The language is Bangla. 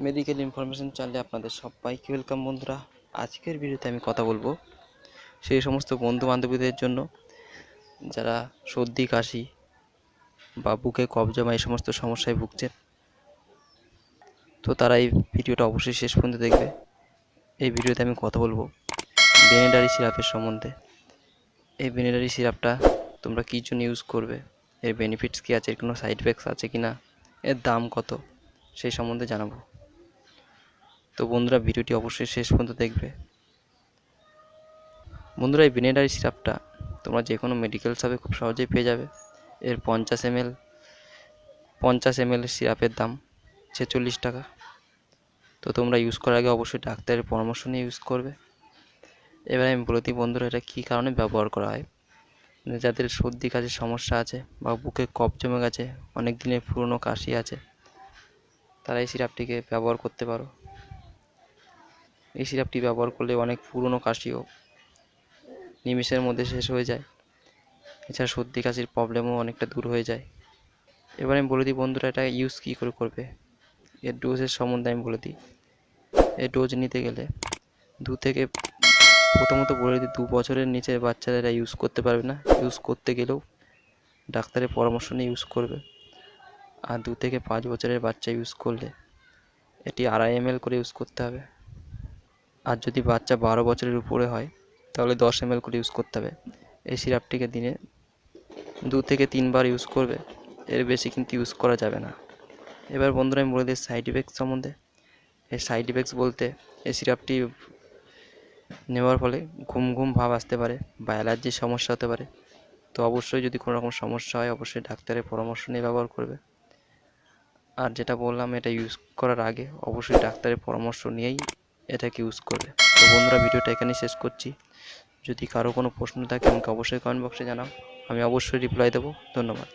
মেডিকেল ইনফরমেশন চ্যানেলে আপনাদের সবাইকে ওয়েলকাম বন্ধুরা। আজকের ভিডিওতে আমি কথা বলবো সেই সমস্ত বন্ধু বান্ধবীদের জন্য যারা সর্দি কাশি বা বুকে কফ জমা এই সমস্ত সমস্যায় ভুগছেন। তো তারা এই ভিডিওটা অবশ্যই শেষ পর্যন্ত দেখবে। এই ভিডিওতে আমি কথা বলবো বেনেডারি সিরাপের সম্বন্ধে। এই বেনেডারি সিরাপটা তোমরা কী জন্য ইউজ করবে, এর বেনিফিটস কী আছে, এর কোনো সাইড এফেক্টস আছে কি না, এর দাম কত, সেই সম্বন্ধে জানাবো। তো বন্ধুরা ভিডিওটি অবশ্যই শেষ পর্যন্ত দেখবে। বন্ধুরা এই বেনেডারি সিরাপটা তোমরা যে কোনো মেডিকেল শপে খুব সহজেই পেয়ে যাবে। এর 50 ml সিরাপের দাম 46 টাকা। তো তোমরা ইউজ করার আগে অবশ্যই ডাক্তারের পরামর্শ নিয়ে ইউজ করবে। এবার আমি বলে দিই বন্ধুরা এটা কী কারণে ব্যবহার করা হয়। যাদের সর্দি কাশির সমস্যা আছে বা বুকে কফ জমে গেছে, অনেক দিনের পুরনো কাশি আছে, তারা এই সিরাপটিকে ব্যবহার করতে পারো। এই সিরাপটি ব্যবহার করলে অনেক পুরনো কাশিও নিমেষের মধ্যে শেষ হয়ে যায়। এছাড়া সর্দি কাশির প্রবলেমও অনেকটা দূর হয়ে যায়। এবার আমি বলে দিই বন্ধুরা এটা ইউজ কী করে করবে। এর ডোজের সম্বন্ধে আমি বলে দিই। এই ডোজ নিতে গেলে প্রথমত বলে দিই 2 বছরের নিচের বাচ্চারা এটা ইউজ করতে পারবে না। ইউজ করতে গেলেও ডাক্তারের পরামর্শ নিয়ে ইউজ করবে। আর 2 থেকে 5 বছরের বাচ্চা ইউজ করলে এটি 2.5 ml করে ইউজ করতে হবে। আর যদি বাচ্চা 12 বছরের উপরে হয় তাহলে 10 ml করে ইউজ করতে হবে। এই সিরাপটিকে দিনে 2 থেকে 3 বার ইউজ করবে, এর বেশি কিন্তু ইউজ করা যাবে না। এবার বন্ধুরা আমি বলে দিই সাইড ইফেক্টস সম্বন্ধে। এই সাইড ইফেক্টস বলতে এই সিরাপটি নেওয়ার ফলে ঘুম ভাব আসতে পারে বা অ্যালার্জির সমস্যা হতে পারে। তো অবশ্যই যদি কোনো রকম সমস্যা হয় অবশ্যই ডাক্তারের পরামর্শ নিয়ে ব্যবহার করবে। আর যেটা বললাম এটা ইউজ করার আগে অবশ্যই ডাক্তারের পরামর্শ নিয়েই এটাকে ইউজ করবে। তো বন্ধুরা ভিডিওটা এখানেই শেষ করছি। যদি কারো কোনো প্রশ্ন থাকে আমাকে অবশ্যই কমেন্ট বক্সে জানাও, আমি অবশ্যই রিপ্লাই দেবো। ধন্যবাদ।